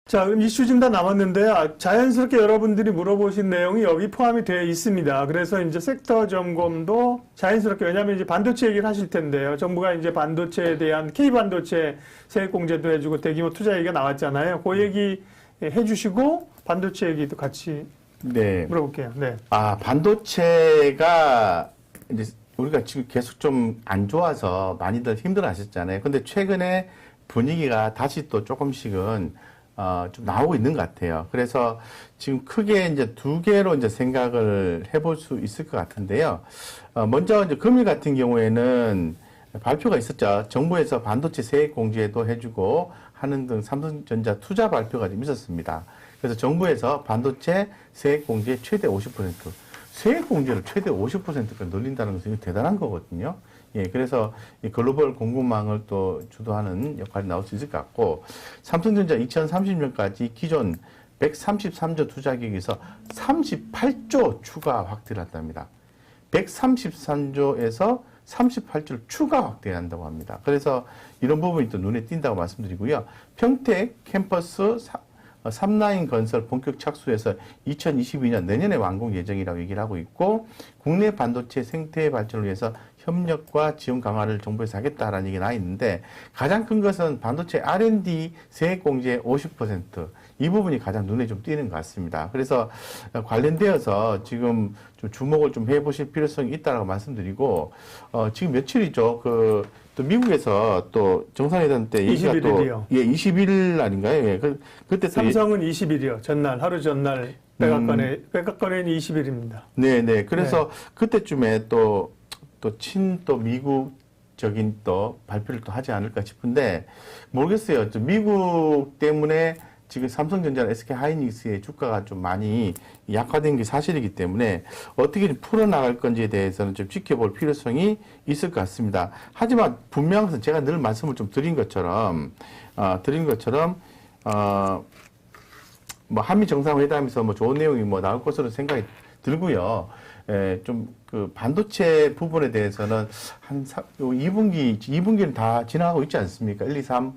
자, 그럼 이슈 진단 남았는데 자연스럽게 여러분들이 물어보신 내용이 여기 포함이 되어 있습니다. 그래서 이제 섹터 점검도 자연스럽게, 왜냐하면 이제 반도체 얘기를 하실 텐데요. 정부가 이제 반도체에 대한 K반도체 세액 공제도 해주고 대규모 투자 얘기가 나왔잖아요. 그 얘기 해주시고 반도체 얘기도 같이 네. 물어볼게요. 네. 반도체가 이제 우리가 지금 계속 좀 안 좋아서 많이들 힘들어 하셨잖아요. 근데 최근에 분위기가 다시 또 조금씩은 좀 나오고 있는 것 같아요. 그래서 지금 크게 이제 두 개로 이제 생각을 해볼 수 있을 것 같은데요. 먼저 이제 금일 같은 경우에는 발표가 있었죠. 정부에서 반도체 세액 공제도 해주고 하는 등 삼성전자 투자 발표가 좀 있었습니다. 그래서 정부에서 반도체 세액 공제 최대 50%, 세액 공제를 최대 50%까지 늘린다는 것은 대단한 거거든요. 예, 그래서 이 글로벌 공급망을 또 주도하는 역할이 나올 수 있을 것 같고, 삼성전자 2030년까지 기존 133조 투자 계획에서 38조 추가 확대를 한답니다. 133조에서 38조를 추가 확대한다고 합니다. 그래서 이런 부분이 또 눈에 띈다고 말씀드리고요. 평택 캠퍼스 3라인 건설 본격 착수해서 2022년 내년에 완공 예정이라고 얘기를 하고 있고, 국내 반도체 생태 발전을 위해서 협력과 지원 강화를 정부에서 하겠다라는 얘기가 나 있는데, 가장 큰 것은 반도체 R&D 세액 공제 50%, 이 부분이 가장 눈에 좀 띄는 것 같습니다. 그래서 관련되어서 지금 좀 주목을 좀 해보실 필요성이 있다라고 말씀드리고, 지금 며칠이죠. 또 미국에서 또 정상회담 때 얘기가 21일이요. 예, 21일 날인가요? 예. 그때 삼성은 20일이요. 전날, 하루 전날 백악관에는 20일입니다. 네. 그래서 그때쯤에 또 미국적인 또 발표를 또 하지 않을까 싶은데, 모르겠어요. 미국 때문에 지금 삼성전자나 SK하이닉스의 주가가 좀 많이 약화된 게 사실이기 때문에 어떻게 좀 풀어나갈 건지에 대해서는 좀 지켜볼 필요성이 있을 것 같습니다. 하지만 분명한 것은 제가 늘 말씀을 좀 드린 것처럼, 뭐 한미 정상회담에서 뭐 좋은 내용이 뭐 나올 것으로 생각이 들고요. 그 반도체 부분에 대해서는 한 2분기는 다 지나가고 있지 않습니까? 1, 2, 3,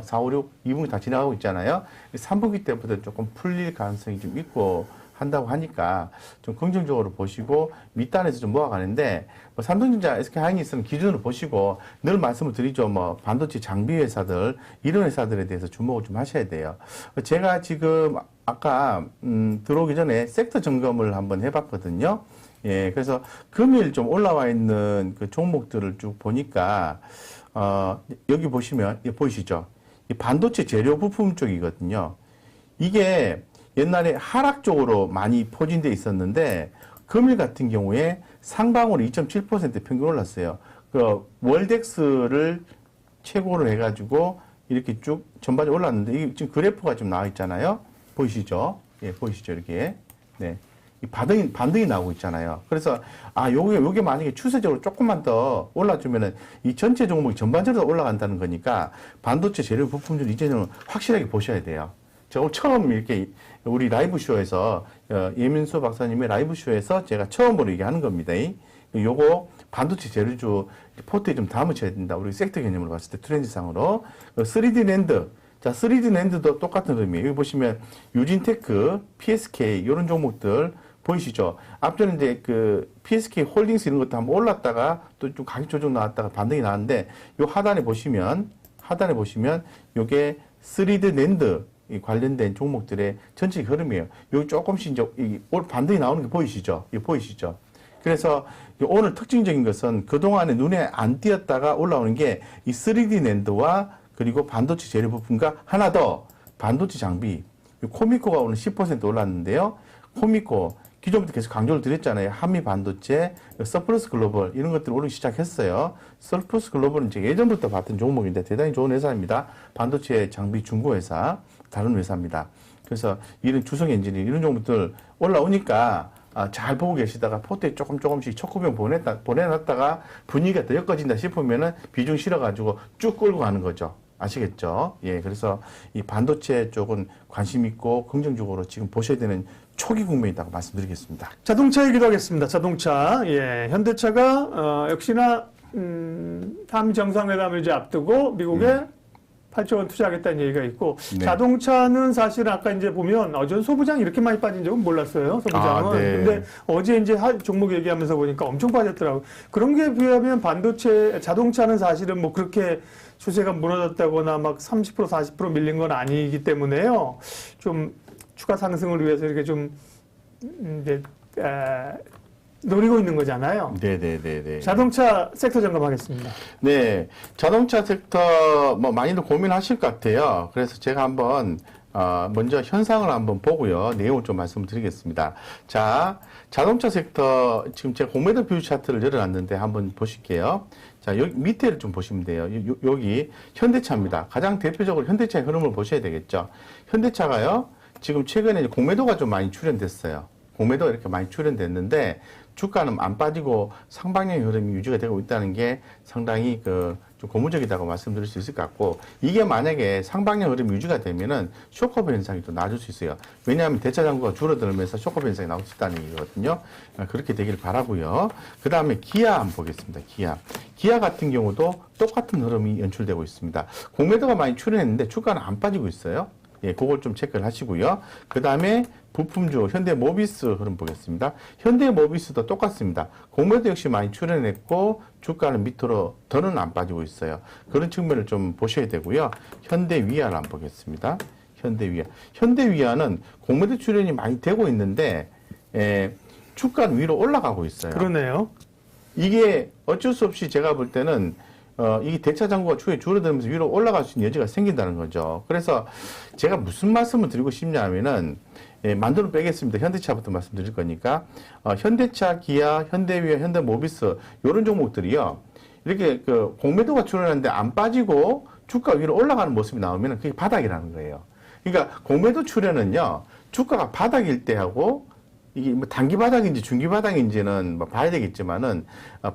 4, 5, 6, 2분기 다 지나가고 있잖아요. 3분기 때부터 조금 풀릴 가능성이 좀 있고 한다고 하니까 좀 긍정적으로 보시고 밑단에서 좀 모아가는데, 뭐 삼성전자, SK하이닉스는 기준으로 보시고 늘 말씀을 드리죠. 뭐 반도체 장비 회사들, 이런 회사들에 대해서 주목을 좀 하셔야 돼요. 제가 지금 아까 들어오기 전에 섹터 점검을 한번 해봤거든요. 예, 그래서 금일 좀 올라와 있는 그 종목들을 쭉 보니까 여기 보시면 보이시죠? 이 반도체 재료 부품 쪽이거든요. 이게 옛날에 하락 쪽으로 많이 포진돼 있었는데, 금일 같은 경우에 상방으로 2.7% 평균 올랐어요. 그 월덱스를 최고로 해가지고 이렇게 쭉 전반적으로 올랐는데, 이게 지금 그래프가 좀 나와 있잖아요. 보이시죠? 예, 보이시죠? 이렇게. 네. 이 반등이 나오고 있잖아요. 그래서, 요게 만약에 추세적으로 조금만 더 올라주면은 이 전체 종목이 전반적으로 올라간다는 거니까 반도체 재료 부품들 이제는 확실하게 보셔야 돼요. 제가 처음 이렇게 우리 라이브쇼에서, 예민수 박사님의 라이브쇼에서 제가 처음으로 얘기하는 겁니다. 요거 반도체 재료주 포트에 좀 담으셔야 된다. 우리 섹터 개념으로 봤을 때 트렌드상으로. 3D 랜드. 자, 3D 랜드도 똑같은 의미예요. 여기 보시면 유진테크, PSK 이런 종목들 보이시죠? 앞전에 이제 그 PSK 홀딩스 이런 것도 한번 올랐다가 또 좀 가격 조정 나왔다가 반등이 나왔는데, 요 하단에 보시면 요게 3D 랜드 관련된 종목들의 전체 흐름이에요. 여기 조금씩 이제 반등이 나오는 게 보이시죠? 이거 보이시죠? 그래서 오늘 특징적인 것은 그동안에 눈에 안 띄었다가 올라오는 게 이 3D 랜드와 그리고 반도체 재료 부품과 하나 더 반도체 장비. 코미코가 오늘 10% 올랐는데요. 코미코 기존부터 계속 강조를 드렸잖아요. 한미 반도체, 서플러스 글로벌 이런 것들 오르기 시작했어요. 서플러스 글로벌은 이제 예전부터 봤던 종목인데 대단히 좋은 회사입니다. 반도체 장비 중고 회사, 다른 회사입니다. 그래서 이런 주성 엔지니어 이런 종목들 올라오니까 잘 보고 계시다가 포트에 조금씩 척후병 보내놨다가 분위기가 더 엮어진다 싶으면은 비중 실어가지고 쭉 끌고 가는 거죠. 아시겠죠? 예, 그래서 이 반도체 쪽은 관심 있고 긍정적으로 지금 보셔야 되는 초기 국면이라고 말씀드리겠습니다. 자동차 얘기도 하겠습니다. 자동차. 예, 현대차가 역시나 한미 정상회담을 이제 앞두고 미국에 8조 원 투자하겠다는 얘기가 있고 네. 자동차는 사실 아까 이제 보면 전 소부장 이렇게 많이 빠진 적은 몰랐어요. 소부장은. 네. 근데 어제 이제 종목 얘기하면서 보니까 엄청 빠졌더라고요. 그런 게 비하면 반도체 자동차는 사실은 뭐 그렇게 추세가 무너졌다거나 막 30% 40% 밀린 건 아니기 때문에요. 좀 추가 상승을 위해서 이렇게 좀 이제 노리고 있는 거잖아요. 네네네네. 자동차 섹터 점검하겠습니다. 네, 자동차 섹터 뭐 많이들 고민하실 것 같아요. 그래서 제가 한번 먼저 현상을 한번 보고요. 내용을 좀 말씀드리겠습니다. 자, 자동차 섹터 지금 제가 공매도 뷰 차트를 열어놨는데 한번 보실게요. 자, 여기 밑에를 좀 보시면 돼요. 여기 현대차입니다. 가장 대표적으로 현대차의 흐름을 보셔야 되겠죠. 현대차가요, 지금 최근에 이제 공매도가 좀 많이 출현됐어요. 공매도가 이렇게 많이 출현됐는데 주가는 안 빠지고 상방향의 흐름이 유지가 되고 있다는 게 상당히 좀 고무적이라고 말씀드릴 수 있을 것 같고, 이게 만약에 상방향 흐름이 유지가 되면은 쇼크업 현상이 또 나아질 수 있어요. 왜냐하면 대차 잔고가 줄어들면서 쇼크업 현상이 나올 수 있다는 얘기거든요. 그렇게 되길 바라고요. 그 다음에 기아 한번 보겠습니다. 기아 같은 경우도 똑같은 흐름이 연출되고 있습니다. 공매도가 많이 출현했는데 주가는 안 빠지고 있어요. 예, 그걸 좀 체크를 하시고요. 그 다음에 부품주 현대모비스 흐름 보겠습니다. 현대모비스도 똑같습니다. 공매도 역시 많이 출현했고 주가는 밑으로 더는 안 빠지고 있어요. 그런 측면을 좀 보셔야 되고요. 현대위아를 한번 보겠습니다. 현대위아는 공매도 출현이 많이 되고 있는데 주가는 위로 올라가고 있어요. 그러네요. 이게 어쩔 수 없이 제가 볼 때는 이게 대차 잔고가 추후에 줄어들면서 위로 올라갈 수 있는 여지가 생긴다는 거죠. 그래서 제가 무슨 말씀을 드리고 싶냐면은, 만두는 빼겠습니다. 현대차부터 말씀드릴 거니까, 현대차, 기아, 현대위아, 현대모비스, 요런 종목들이요. 이렇게 공매도가 출현하는데 안 빠지고 주가 위로 올라가는 모습이 나오면 그게 바닥이라는 거예요. 그러니까 공매도 출현은요, 주가가 바닥일 때 하고, 이게 뭐 단기 바닥인지 중기 바닥인지는 뭐 봐야 되겠지만은,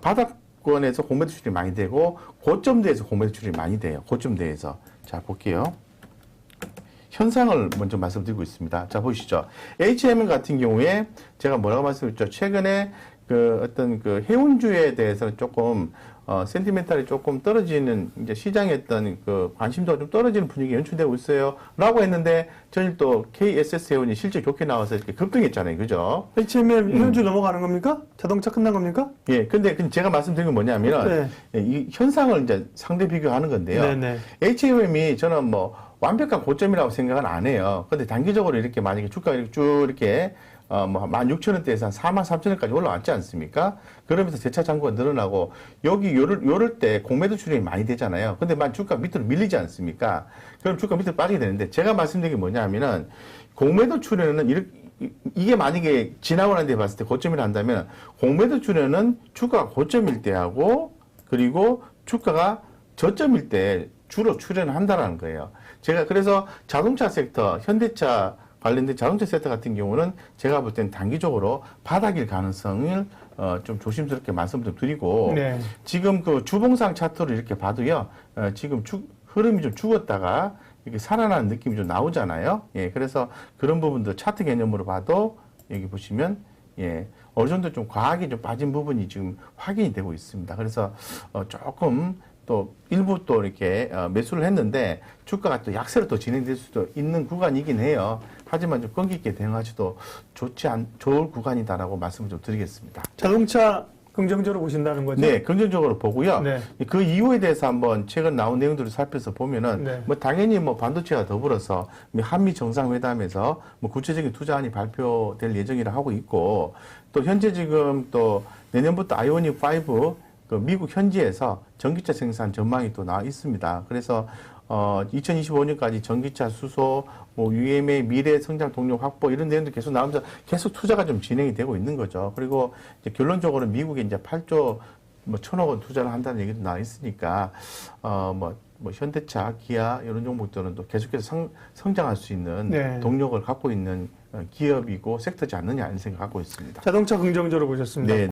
바닥권에서 공매도 출현이 많이 되고 고점대에서 공매도 출현이 많이 돼요. 고점대에서. 자, 볼게요. 현상을 먼저 말씀드리고 있습니다. 자, 보시죠. HM 같은 경우에 제가 뭐라고 말씀드렸죠? 최근에 어떤 해운주에 대해서는 조금 센티멘탈이 조금 떨어지는, 이제 시장의 어떤 관심도가 좀 떨어지는 분위기 연출되고 있어요. 라고 했는데, 전일 또 KSS 해운이 실제 좋게 나와서 이렇게 급등했잖아요. 그죠? HMM 현주 넘어가는 겁니까? 자동차 끝난 겁니까? 예, 근데 제가 말씀드린 건 뭐냐면, 이 현상을 이제 상대 비교하는 건데요. 네네. HMM이 저는 뭐 완벽한 고점이라고 생각은 안 해요. 근데 단기적으로 이렇게 만약에 주가가 이렇게 쭉 이렇게 뭐 16,000원대에서 한 43,000원까지 올라왔지 않습니까? 그러면서 재차 잔고가 늘어나고, 여기 요럴 때 공매도 출현이 많이 되잖아요. 근데 만 주가 밑으로 밀리지 않습니까? 그럼 주가 밑으로 빠지게 되는데, 제가 말씀드린 게 뭐냐면은, 공매도 출현은 이게 만약에 지나고 난 뒤에 봤을 때 고점이라 한다면, 공매도 출현은 주가가 고점일 때하고, 그리고 주가가 저점일 때 주로 출현을 한다는 거예요. 제가 그래서 자동차 섹터, 현대차 관련된 자동차 섹터 같은 경우는 제가 볼 때는 단기적으로 바닥일 가능성을 좀 조심스럽게 말씀 좀 드리고, 네. 지금 주봉상 차트를 이렇게 봐도요, 지금 흐름이 좀 죽었다가 이렇게 살아나는 느낌이 좀 나오잖아요. 예, 그래서 그런 부분도 차트 개념으로 봐도 여기 보시면, 예, 어느 정도 좀 과하게 좀 빠진 부분이 지금 확인이 되고 있습니다. 그래서 조금 또 일부 또 이렇게 매수를 했는데 주가가 또 약세로 또 진행될 수도 있는 구간이긴 해요. 하지만 좀 끈기 있게 대응하셔도 좋을 구간이다라고 말씀을 좀 드리겠습니다. 자동차 긍정적으로 보신다는 거죠? 네, 긍정적으로 보고요. 네. 그 이유에 대해서 한번 최근 나온 내용들을 살펴서 보면은, 네. 뭐 당연히 뭐 반도체와 더불어서 한미 정상회담에서 뭐 구체적인 투자안이 발표될 예정이라 하고 있고, 또 현재 지금 또 내년부터 아이오닉 5 미국 현지에서 전기차 생산 전망이 또 나와 있습니다. 그래서 2025년까지 전기차 수소, 뭐 UMA 미래 성장 동력 확보 이런 내용도 계속 나오면서 계속 투자가 좀 진행이 되고 있는 거죠. 그리고 이제 결론적으로 미국에 이제 8조 뭐 1,000억 원 투자를 한다는 얘기도 나와 있으니까 뭐 현대차, 기아 이런 종목들은 또 계속해서 성장할 수 있는 네. 동력을 갖고 있는 기업이고 섹터지 않느냐 이런 생각 갖고 있습니다. 자동차 긍정적으로 보셨습니다. 네.